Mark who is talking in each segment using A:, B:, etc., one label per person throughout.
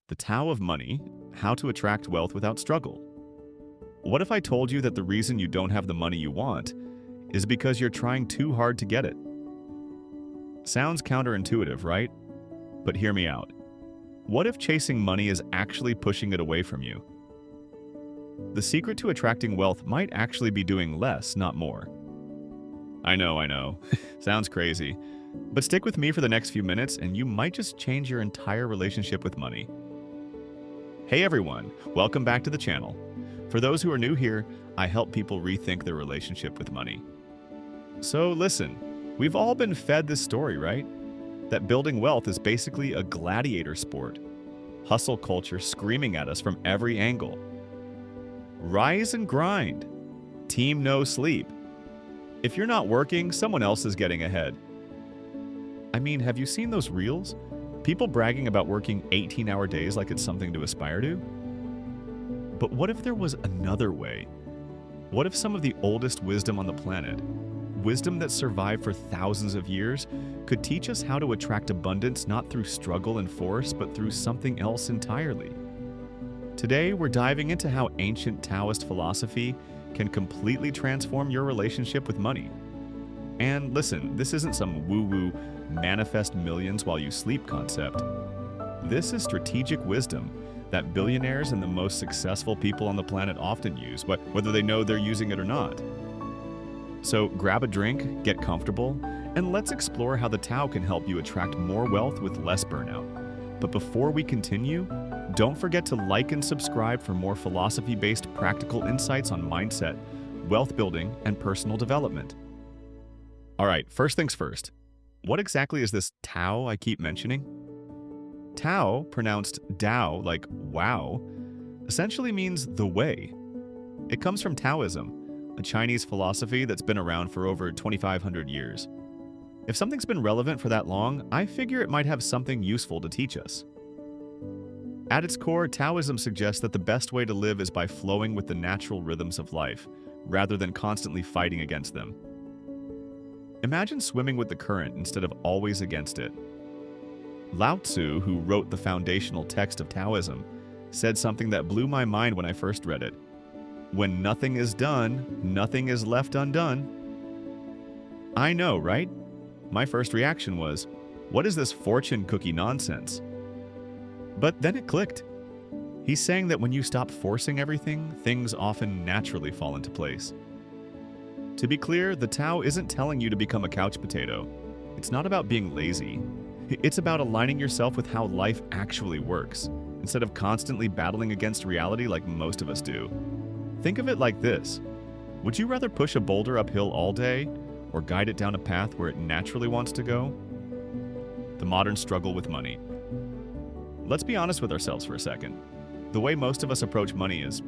A: The Tao of Money: How to Attract Wealth Without Struggle. What if I told you that the reason you don't have the money you want is because you're trying too hard to get it? Sounds counterintuitive, right? But hear me out. What if chasing money is actually pushing it away from you? The secret to attracting wealth might actually be doing less, not more. I know. Sounds crazy. But stick with me for the next few minutes and you might just change your entire relationship with money. Hey everyone, welcome back to the channel. For those who are new here, I help people rethink their relationship with money. So listen, we've all been fed this story, right? That building wealth is basically a gladiator sport. Hustle culture screaming at us from every angle. Rise and grind. Team no sleep. If you're not working, someone else is getting ahead. I mean, have you seen those reels? People bragging about working 18-hour days like it's something to aspire to? But what if there was another way? What if some of the oldest wisdom on the planet, wisdom that survived for thousands of years, could teach us how to attract abundance not through struggle and force, but through something else entirely? Today, we're diving into how ancient Taoist philosophy can completely transform your relationship with money. And listen, this isn't some woo-woo manifest millions while you sleep concept. This is strategic wisdom that billionaires and the most successful people on the planet often use, whether they know they're using it or not. So grab a drink, get comfortable, and let's explore how the Tao can help you attract more wealth with less burnout. But before we continue, don't forget to like and subscribe for more philosophy-based practical insights on mindset, wealth building, and personal development. All right, first things first. What exactly is this Tao I keep mentioning? Tao, pronounced Dao like wow, essentially means the way. It comes from Taoism, a Chinese philosophy that's been around for over 2,500 years. If something's been relevant for that long, I figure it might have something useful to teach us. At its core, Taoism suggests that the best way to live is by flowing with the natural rhythms of life, rather than constantly fighting against them. Imagine swimming with the current instead of always against it. Lao Tzu, who wrote the foundational text of Taoism, said something that blew my mind when I first read it. When nothing is done, nothing is left undone. I know, right? My first reaction was, what is this fortune cookie nonsense? But then it clicked. He's saying that when you stop forcing everything, things often naturally fall into place. To be clear, the Tao isn't telling you to become a couch potato. It's not about being lazy. It's about aligning yourself with how life actually works, instead of constantly battling against reality like most of us do. Think of it like this. Would you rather push a boulder uphill all day, or guide it down a path where it naturally wants to go? The modern struggle with money. Let's be honest with ourselves for a second. The way most of us approach money is,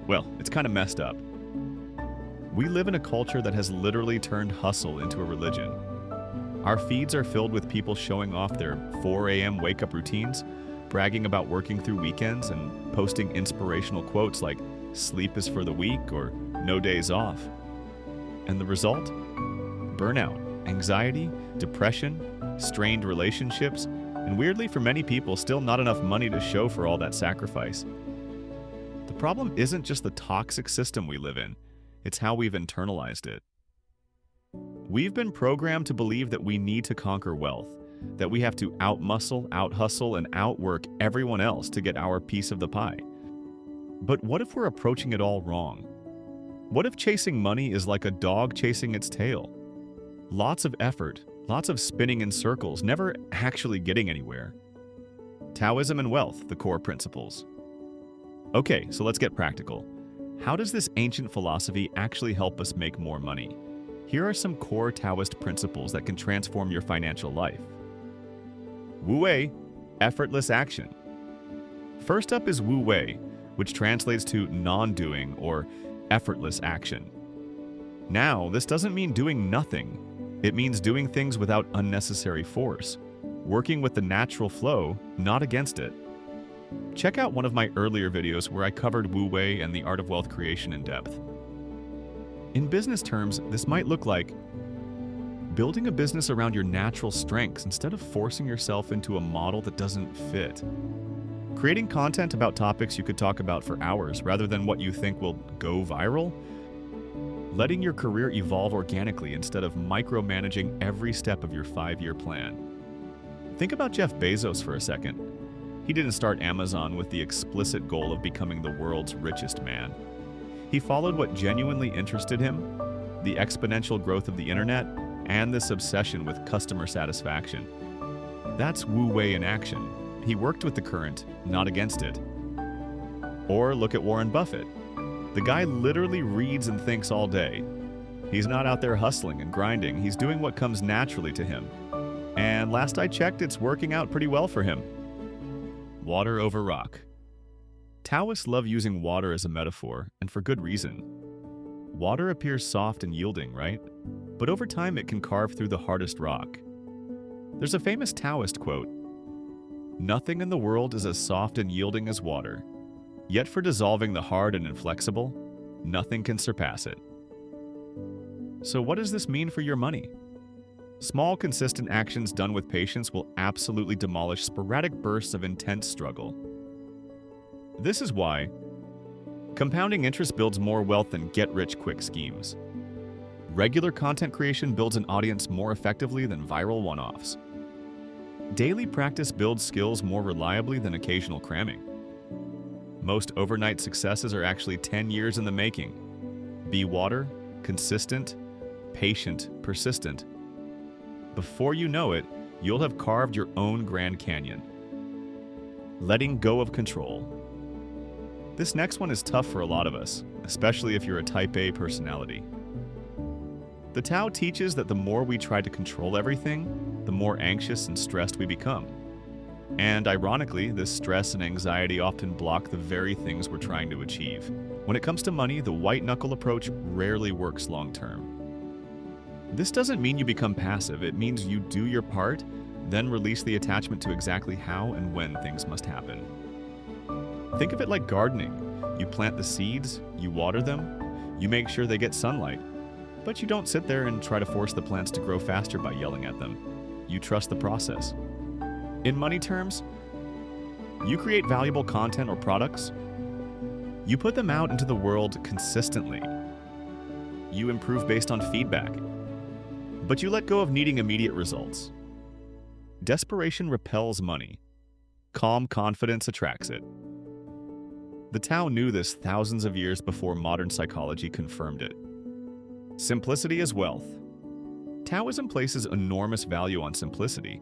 A: well, it's kind of messed up. We live in a culture that has literally turned hustle into a religion. Our feeds are filled with people showing off their 4 a.m. wake-up routines, bragging about working through weekends, and posting inspirational quotes like, "Sleep is for the weak," or "No days off." And the result? Burnout, anxiety, depression, strained relationships, and weirdly for many people, still not enough money to show for all that sacrifice. The problem isn't just the toxic system we live in, it's how we've internalized it. We've been programmed to believe that we need to conquer wealth, that we have to outmuscle, outhustle, and outwork everyone else to get our piece of the pie. But what if we're approaching it all wrong? What if chasing money is like a dog chasing its tail? Lots of effort, lots of spinning in circles, never actually getting anywhere. Taoism and wealth, the core principles. Okay, so let's get practical. How does this ancient philosophy actually help us make more money? Here are some core Taoist principles that can transform your financial life. Wu Wei, effortless action. First up is Wu Wei, which translates to non-doing or effortless action. Now, this doesn't mean doing nothing. It means doing things without unnecessary force, working with the natural flow, not against it. Check out one of my earlier videos where I covered Wu Wei and the art of wealth creation in depth. In business terms, this might look like building a business around your natural strengths instead of forcing yourself into a model that doesn't fit. Creating content about topics you could talk about for hours rather than what you think will go viral. Letting your career evolve organically instead of micromanaging every step of your 5-year plan. Think about Jeff Bezos for a second. He didn't start Amazon with the explicit goal of becoming the world's richest man. He followed what genuinely interested him, the exponential growth of the internet, and this obsession with customer satisfaction. That's Wu Wei in action. He worked with the current, not against it. Or look at Warren Buffett. The guy literally reads and thinks all day. He's not out there hustling and grinding, he's doing what comes naturally to him. And last I checked, it's working out pretty well for him. Water over rock. Taoists love using water as a metaphor, and for good reason. Water appears soft and yielding, right? But over time it can carve through the hardest rock. There's a famous Taoist quote, "Nothing in the world is as soft and yielding as water. Yet for dissolving the hard and inflexible, nothing can surpass it." So what does this mean for your money? Small, consistent actions done with patience will absolutely demolish sporadic bursts of intense struggle. This is why compounding interest builds more wealth than get-rich-quick schemes. Regular content creation builds an audience more effectively than viral one-offs. Daily practice builds skills more reliably than occasional cramming. Most overnight successes are actually 10 years in the making. Be water, consistent, patient, persistent. Before you know it, you'll have carved your own Grand Canyon. Letting go of control. This next one is tough for a lot of us, especially if you're a Type A personality. The Tao teaches that the more we try to control everything, the more anxious and stressed we become. And ironically, this stress and anxiety often block the very things we're trying to achieve. When it comes to money, the white-knuckle approach rarely works long-term. This doesn't mean you become passive, it means you do your part, then release the attachment to exactly how and when things must happen. Think of it like gardening. You plant the seeds, you water them, you make sure they get sunlight. But you don't sit there and try to force the plants to grow faster by yelling at them. You trust the process. In money terms, you create valuable content or products. You put them out into the world consistently. You improve based on feedback. But you let go of needing immediate results. Desperation repels money. Calm confidence attracts it. The Tao knew this thousands of years before modern psychology confirmed it. Simplicity is wealth. Taoism places enormous value on simplicity.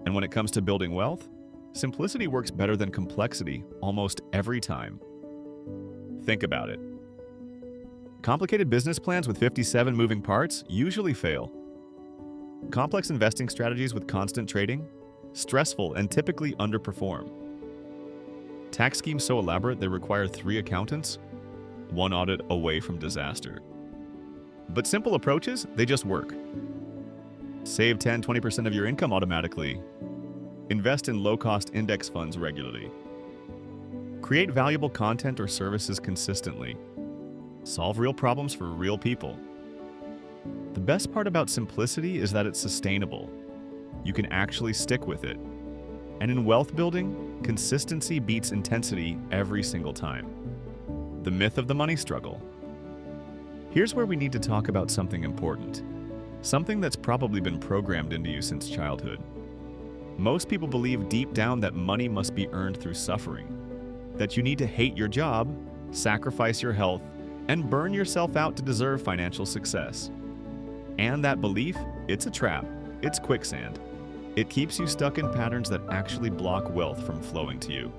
A: And when it comes to building wealth, simplicity works better than complexity almost every time. Think about it. Complicated business plans with 57 moving parts usually fail. Complex investing strategies with constant trading? Stressful and typically underperform. Tax schemes so elaborate they require 3 accountants? One audit away from disaster. But simple approaches, they just work. Save 10-20% of your income automatically. Invest in low-cost index funds regularly. Create valuable content or services consistently. Solve real problems for real people. The best part about simplicity is that it's sustainable. You can actually stick with it. And in wealth building, consistency beats intensity every single time. The myth of the money struggle. Here's where we need to talk about something important. Something that's probably been programmed into you since childhood. Most people believe deep down that money must be earned through suffering. That you need to hate your job, sacrifice your health, and burn yourself out to deserve financial success. And that belief, it's a trap. It's quicksand. It keeps you stuck in patterns that actually block wealth from flowing to you.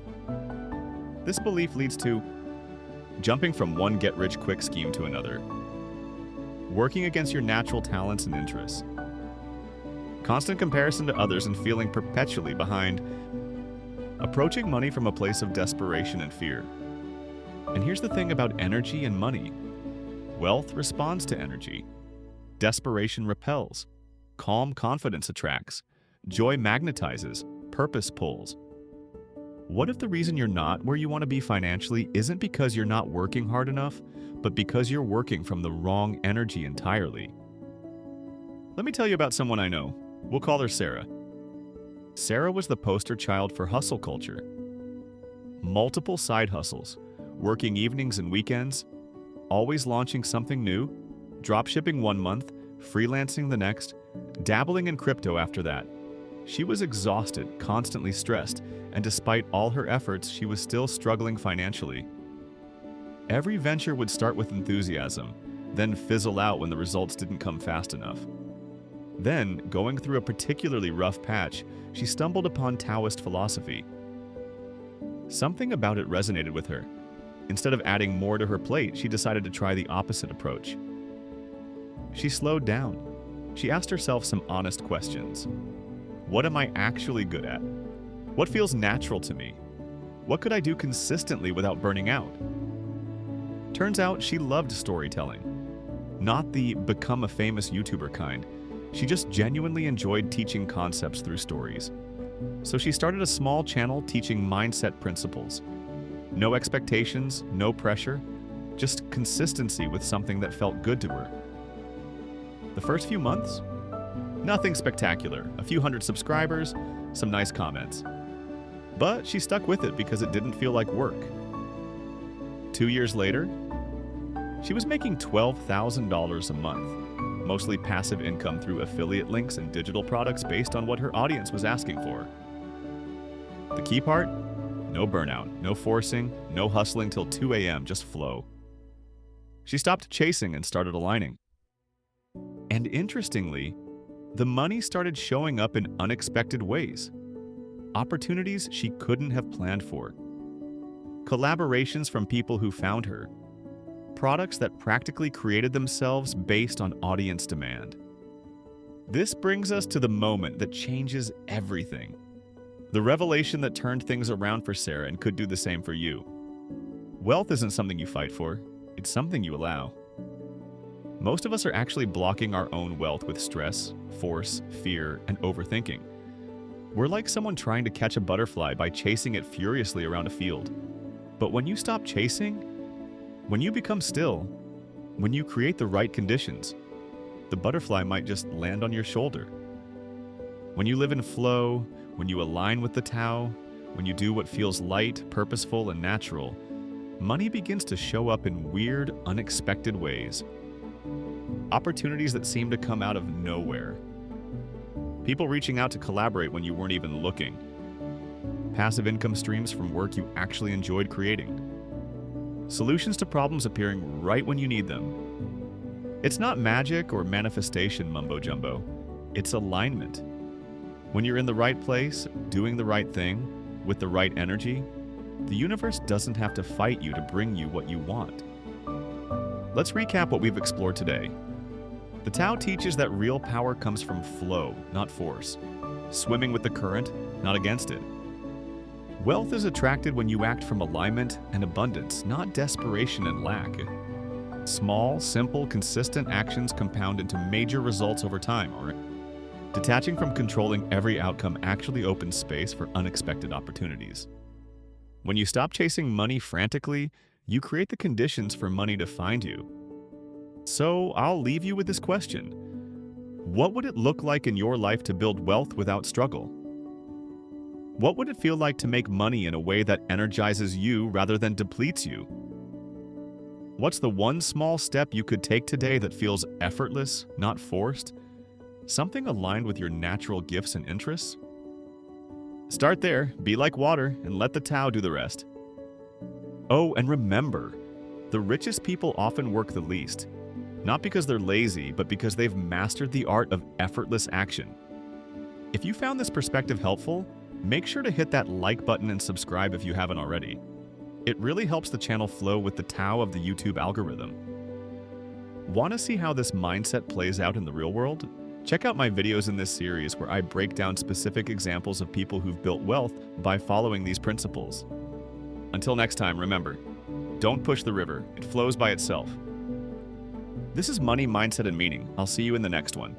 A: This belief leads to jumping from one get-rich-quick scheme to another, working against your natural talents and interests, constant comparison to others and feeling perpetually behind, approaching money from a place of desperation and fear. And here's the thing about energy and money. Wealth responds to energy. Desperation repels. Calm confidence attracts. Joy magnetizes. Purpose pulls. What if the reason you're not where you want to be financially isn't because you're not working hard enough, but because you're working from the wrong energy entirely? Let me tell you about someone I know. We'll call her Sarah. Sarah was the poster child for hustle culture. multiple side hustles, working evenings and weekends, always launching something new, dropshipping one month, freelancing the next, dabbling in crypto after that. She was exhausted, constantly stressed, and despite all her efforts, she was still struggling financially. Every venture would start with enthusiasm, then fizzle out when the results didn't come fast enough. Then, going through a particularly rough patch, she stumbled upon Taoist philosophy. Something about it resonated with her. Instead of adding more to her plate, she decided to try the opposite approach. She slowed down. She asked herself some honest questions. What am I actually good at? What feels natural to me? What could I do consistently without burning out? Turns out she loved storytelling. Not the become a famous YouTuber kind. She just genuinely enjoyed teaching concepts through stories. So she started a small channel teaching mindset principles. No expectations, no pressure, just consistency with something that felt good to her. The first few months? Nothing spectacular, a few hundred subscribers, some nice comments. But she stuck with it because it didn't feel like work. 2 years later, she was making $12,000 a month, mostly passive income through affiliate links and digital products based on what her audience was asking for. The key part? No burnout, no forcing, no hustling till 2 a.m., just flow. She stopped chasing and started aligning. And interestingly, the money started showing up in unexpected ways. Opportunities she couldn't have planned for. Collaborations from people who found her. Products that practically created themselves based on audience demand. This brings us to the moment that changes everything. The revelation that turned things around for Sarah and could do the same for you. Wealth isn't something you fight for, it's something you allow. Most of us are actually blocking our own wealth with stress, force, fear, and overthinking. We're like someone trying to catch a butterfly by chasing it furiously around a field. But when you stop chasing, when you become still, when you create the right conditions, the butterfly might just land on your shoulder. When you live in flow, when you align with the Tao, when you do what feels light, purposeful, and natural, money begins to show up in weird, unexpected ways. Opportunities that seem to come out of nowhere. People reaching out to collaborate when you weren't even looking. Passive income streams from work you actually enjoyed creating. Solutions to problems appearing right when you need them. It's not magic or manifestation mumbo-jumbo. It's alignment. When you're in the right place, doing the right thing, with the right energy, the universe doesn't have to fight you to bring you what you want. Let's recap what we've explored today. The Tao teaches that real power comes from flow, not force. Swimming with the current, not against it. Wealth is attracted when you act from alignment and abundance, not desperation and lack. Small, simple, consistent actions compound into major results over time. Detaching from controlling every outcome actually opens space for unexpected opportunities. When you stop chasing money frantically, you create the conditions for money to find you. So I'll leave you with this question. What would it look like in your life to build wealth without struggle? What would it feel like to make money in a way that energizes you rather than depletes you? What's the one small step you could take today that feels effortless, not forced? Something aligned with your natural gifts and interests? Start there, be like water, and let the Tao do the rest. Oh, and remember, the richest people often work the least. Not because they're lazy, but because they've mastered the art of effortless action. If you found this perspective helpful, make sure to hit that like button and subscribe if you haven't already. It really helps the channel flow with the Tao of the YouTube algorithm. Want to see how this mindset plays out in the real world? Check out my videos in this series where I break down specific examples of people who've built wealth by following these principles. Until next time, remember, don't push the river, it flows by itself. This is Money, Mindset, and Meaning. I'll see you in the next one.